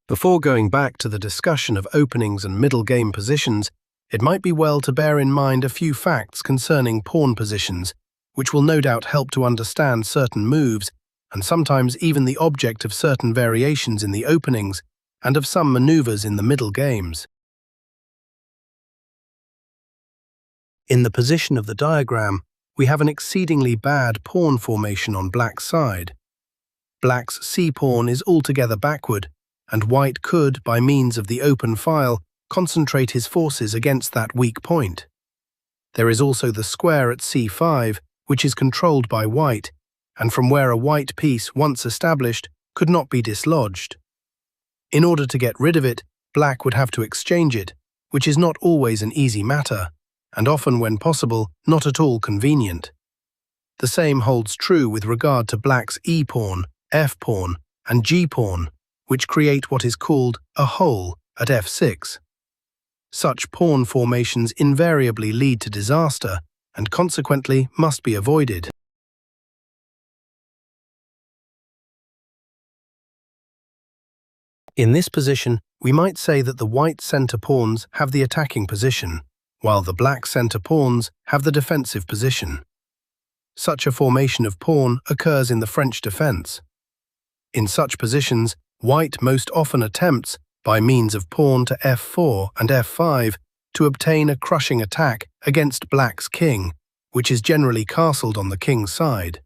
Before going back to the discussion of openings and middle game positions, it might be well to bear in mind a few facts concerning pawn positions, which will no doubt help to understand certain moves, and sometimes even the object of certain variations in the openings, and of some maneuvers in the middle games. In the position of the diagram, we have an exceedingly bad pawn formation on black's side. Black's c-pawn is altogether backward, and white could, by means of the open file, concentrate his forces against that weak point. There is also the square at c5, which is controlled by white, and from where a white piece, once established, could not be dislodged. In order to get rid of it, black would have to exchange it, which is not always an easy matter, and often, when possible, not at all convenient. The same holds true with regard to black's e-pawn, f-pawn, and g-pawn, which create what is called a hole at f6. Such pawn formations invariably lead to disaster and consequently must be avoided. In this position, we might say that the white center pawns have the attacking position, while the black center pawns have the defensive position. Such a formation of pawn occurs in the French defense. In such positions, white most often attempts, by means of pawn to f4 and f5, to obtain a crushing attack against black's king, which is generally castled on the king's side.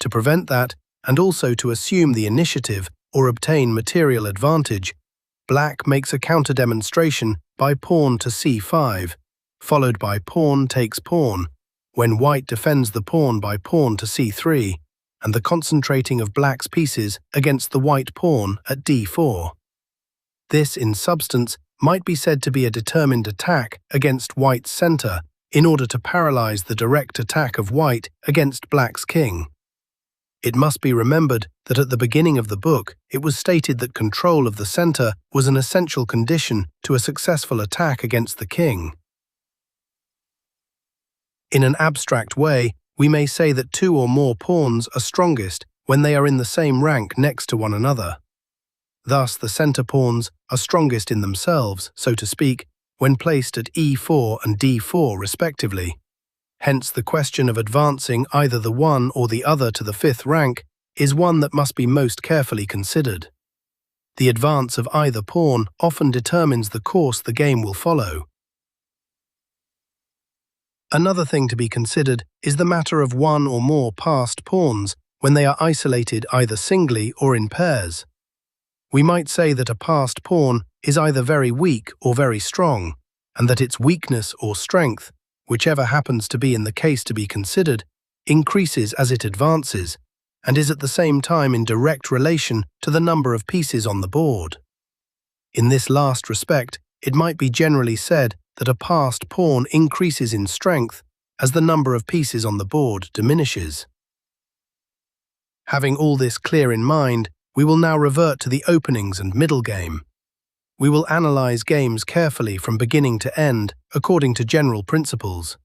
To prevent that, and also to assume the initiative or obtain material advantage, black makes a counter-demonstration by pawn to c5, followed by pawn takes pawn, when white defends the pawn by pawn to c3, and the concentrating of black's pieces against the white pawn at d4. This, in substance, might be said to be a determined attack against white's center in order to paralyze the direct attack of white against black's king. It must be remembered that at the beginning of the book it was stated that control of the center was an essential condition to a successful attack against the king. In an abstract way, we may say that two or more pawns are strongest when they are in the same rank next to one another. Thus, the center pawns are strongest in themselves, so to speak, when placed at e4 and d4 respectively. Hence, the question of advancing either the one or the other to the fifth rank is one that must be most carefully considered. The advance of either pawn often determines the course the game will follow. Another thing to be considered is the matter of one or more passed pawns when they are isolated either singly or in pairs. We might say that a passed pawn is either very weak or very strong, and that its weakness or strength, whichever happens to be in the case to be considered, increases as it advances, and is at the same time in direct relation to the number of pieces on the board. In this last respect, it might be generally said that a passed pawn increases in strength as the number of pieces on the board diminishes. Having all this clear in mind, we will now revert to the openings and middle game. We will analyze games carefully from beginning to end according to general principles.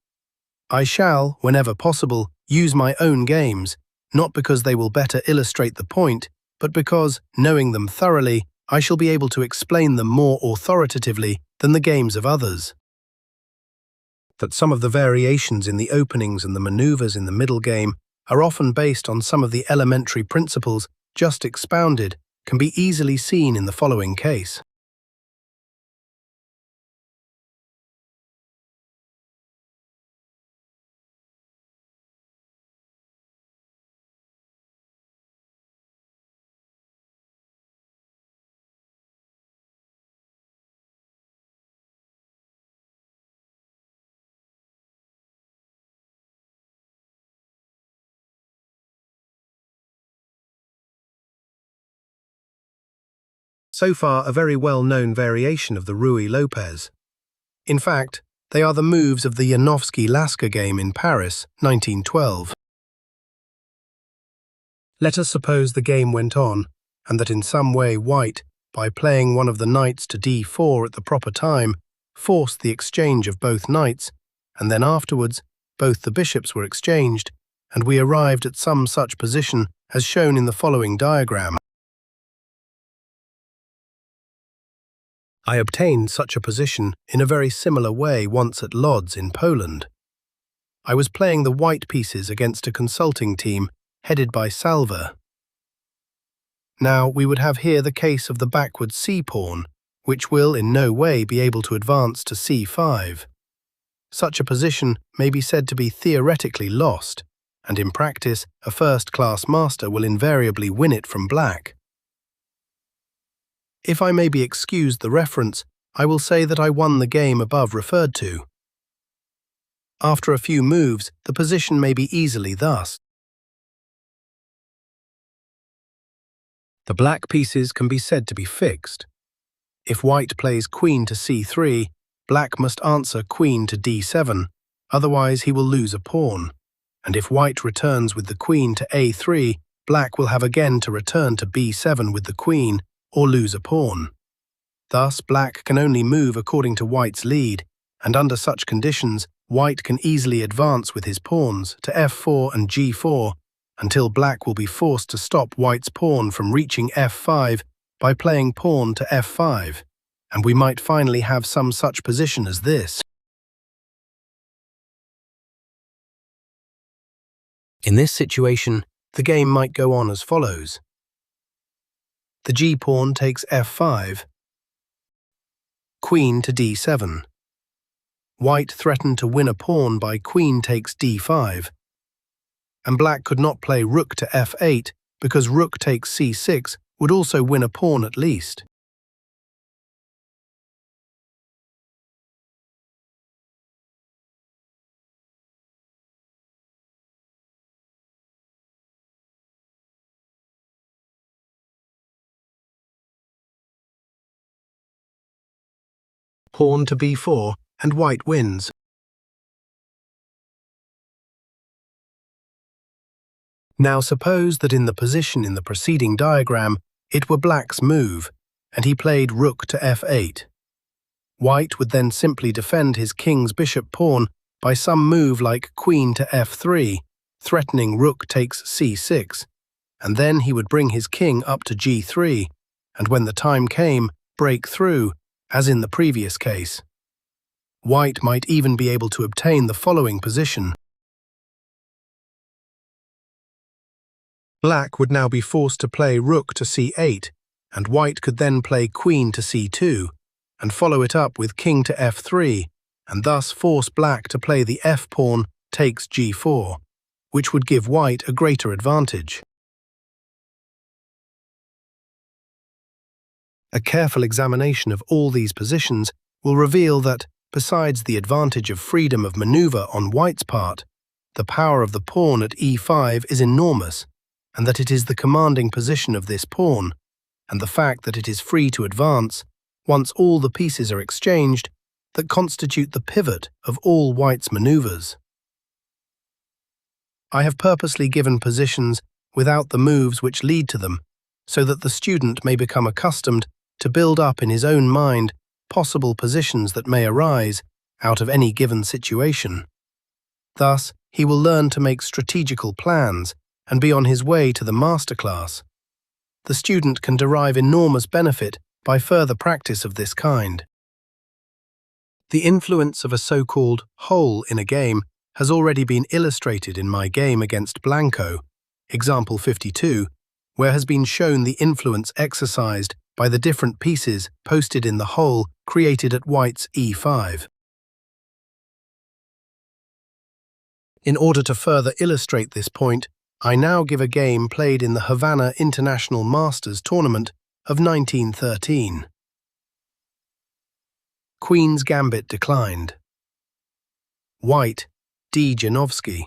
I shall, whenever possible, use my own games, not because they will better illustrate the point, but because, knowing them thoroughly, I shall be able to explain them more authoritatively than the games of others. That some of the variations in the openings and the maneuvers in the middle game are often based on some of the elementary principles just expounded can be easily seen in the following case. So far, a very well-known variation of the Ruy Lopez. In fact, they are the moves of the Janowski-Kupchick game in Paris, 1912. Let us suppose the game went on, and that in some way white, by playing one of the knights to d4 at the proper time, forced the exchange of both knights, and then afterwards both the bishops were exchanged, and we arrived at some such position as shown in the following diagram. I obtained such a position in a very similar way once at Lodz in Poland. I was playing the white pieces against a consulting team headed by Salva. Now we would have here the case of the backward c-pawn, which will in no way be able to advance to c5. Such a position may be said to be theoretically lost, and in practice a first-class master will invariably win it from black. If I may be excused the reference, I will say that I won the game above referred to. After a few moves, the position may be easily thus. The black pieces can be said to be fixed. If white plays queen to c3, black must answer queen to d7, otherwise he will lose a pawn. And if white returns with the queen to a3, black will have again to return to b7 with the queen, or lose a pawn. Thus, black can only move according to white's lead, and under such conditions, white can easily advance with his pawns to f4 and g4, until black will be forced to stop white's pawn from reaching f5 by playing pawn to f5, and we might finally have some such position as this. In this situation, the game might go on as follows. The g-pawn takes f5, queen to d7. White threatened to win a pawn by queen takes d5, and black could not play rook to f8 because rook takes c6 would also win a pawn at least. Pawn to b4, and white wins. Now suppose that in the position in the preceding diagram, it were black's move, and he played rook to f8. White would then simply defend his king's bishop pawn by some move like queen to f3, threatening rook takes c6, and then he would bring his king up to g3, and when the time came, break through, as in the previous case. White might even be able to obtain the following position. Black would now be forced to play rook to c8, and white could then play queen to c2, and follow it up with king to f3, and thus force black to play the f-pawn takes g4, which would give white a greater advantage. A careful examination of all these positions will reveal that, besides the advantage of freedom of maneuver on white's part, the power of the pawn at e5 is enormous, and that it is the commanding position of this pawn, and the fact that it is free to advance, once all the pieces are exchanged, that constitute the pivot of all white's maneuvers. I have purposely given positions without the moves which lead to them, so that the student may become accustomed to build up in his own mind possible positions that may arise out of any given situation. Thus, he will learn to make strategical plans and be on his way to the masterclass. The student can derive enormous benefit by further practice of this kind. The influence of a so-called hole in a game has already been illustrated in my game against Blanco, example 52, where has been shown the influence exercised by the different pieces posted in the hole created at white's e5. In order to further illustrate this point, I now give a game played in the Havana International Masters Tournament of 1913. Queen's Gambit declined. White, D. Janowski.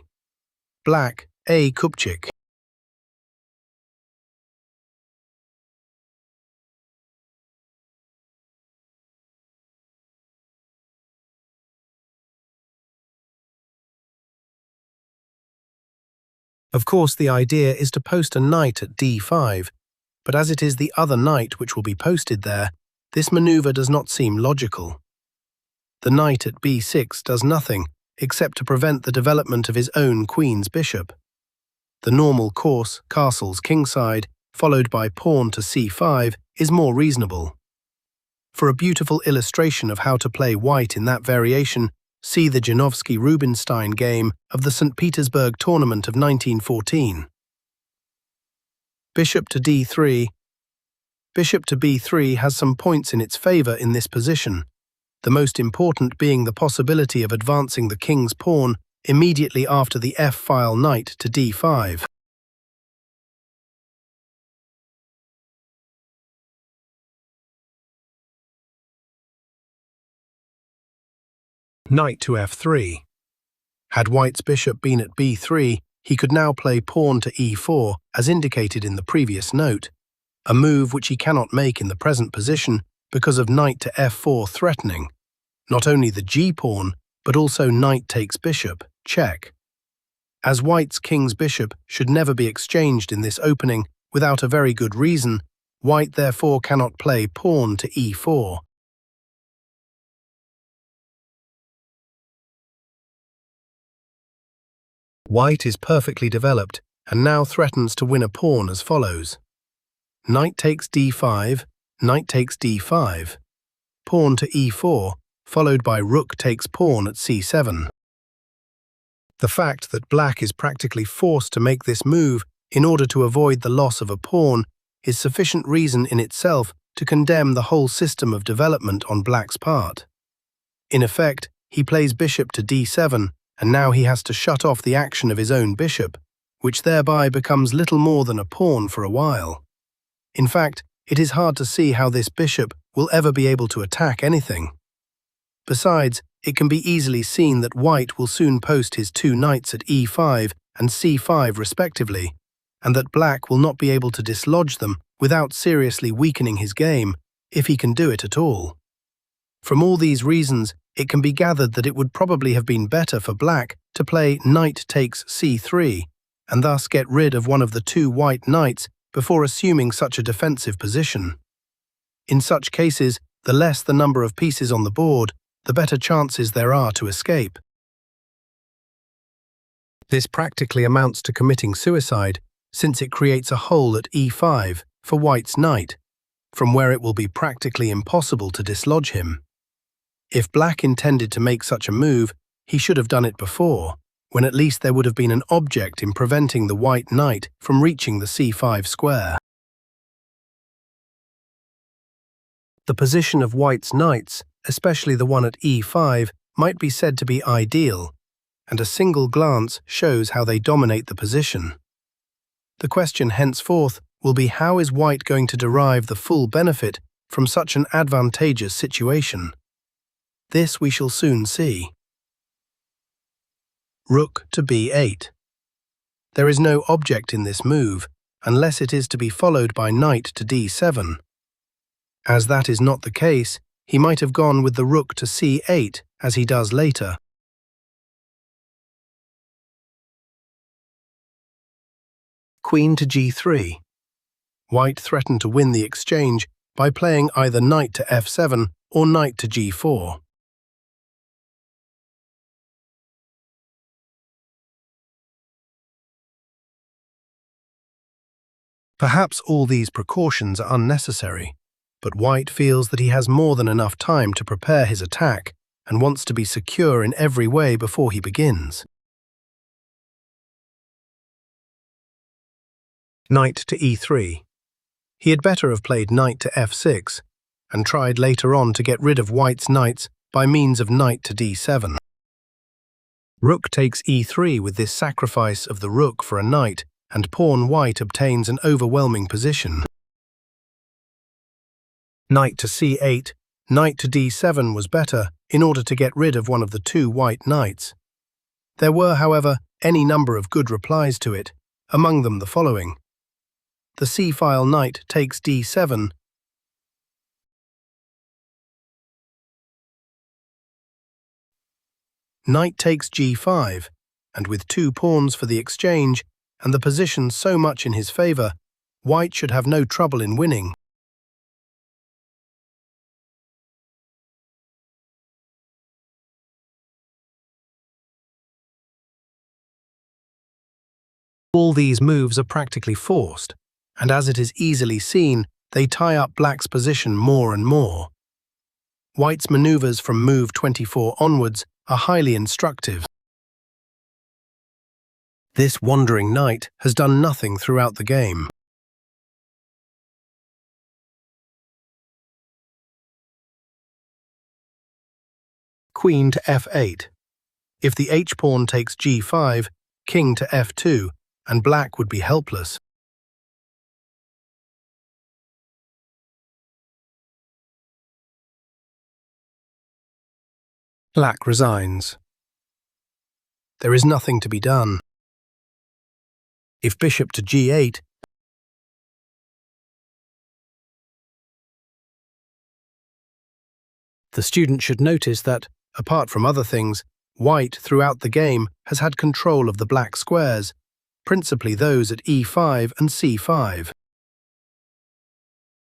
Black, A. Kupchick. Of course, the idea is to post a knight at d5, but as it is the other knight which will be posted there, this maneuver does not seem logical. The knight at b6 does nothing except to prevent the development of his own queen's bishop. The normal course, castles kingside, followed by pawn to c5, is more reasonable. For a beautiful illustration of how to play white in that variation, see the Janowski-Rubinstein game of the St. Petersburg tournament of 1914. Bishop to d3. Bishop to b3 has some points in its favor in this position, the most important being the possibility of advancing the king's pawn immediately after the f-file knight to d5. Knight to f3. Had white's bishop been at b3, he could now play pawn to e4, as indicated in the previous note, a move which he cannot make in the present position because of knight to f4 threatening not only the g-pawn, but also knight takes bishop, check. As white's king's bishop should never be exchanged in this opening without a very good reason, white therefore cannot play pawn to e4. White is perfectly developed and now threatens to win a pawn as follows. Knight takes d5, knight takes d5, pawn to e4, followed by rook takes pawn at c7. The fact that black is practically forced to make this move in order to avoid the loss of a pawn is sufficient reason in itself to condemn the whole system of development on black's part. In effect, he plays bishop to d7, and now he has to shut off the action of his own bishop, which thereby becomes little more than a pawn for a while. In fact, it is hard to see how this bishop will ever be able to attack anything. Besides, it can be easily seen that white will soon post his two knights at e5 and c5 respectively, and that black will not be able to dislodge them without seriously weakening his game, if he can do it at all. From all these reasons, it can be gathered that it would probably have been better for black to play knight takes c3, and thus get rid of one of the two white knights before assuming such a defensive position. In such cases, the less the number of pieces on the board, the better chances there are to escape. This practically amounts to committing suicide, since it creates a hole at e5 for white's knight, from where it will be practically impossible to dislodge him. If black intended to make such a move, he should have done it before, when at least there would have been an object in preventing the white knight from reaching the c5 square. The position of white's knights, especially the one at e5, might be said to be ideal, and a single glance shows how they dominate the position. The question henceforth will be, how is white going to derive the full benefit from such an advantageous situation? This we shall soon see. Rook to b8. There is no object in this move, unless it is to be followed by knight to d7. As that is not the case, he might have gone with the rook to c8, as he does later. Queen to g3. White threatened to win the exchange by playing either knight to f7 or knight to g4. Perhaps all these precautions are unnecessary, but white feels that he has more than enough time to prepare his attack and wants to be secure in every way before he begins. Knight to e3. He had better have played knight to f6 and tried later on to get rid of white's knights by means of knight to d7. Rook takes e3 with this sacrifice of the rook for a knight, and pawn white obtains an overwhelming position. Knight to c8, knight to d7 was better in order to get rid of one of the two white knights. There were, however, any number of good replies to it, among them the following. The c-file knight takes d7, knight takes g5, and with two pawns for the exchange and the position so much in his favor, white should have no trouble in winning. All these moves are practically forced, and as it is easily seen, they tie up black's position more and more. White's maneuvers from move 24 onwards are highly instructive. This wandering knight has done nothing throughout the game. Queen to f8. If the h-pawn takes g5, king to f2, and black would be helpless. Black resigns. There is nothing to be done. If bishop to g8, the student should notice that, apart from other things, White throughout the game has had control of the black squares, principally those at e5 and c5.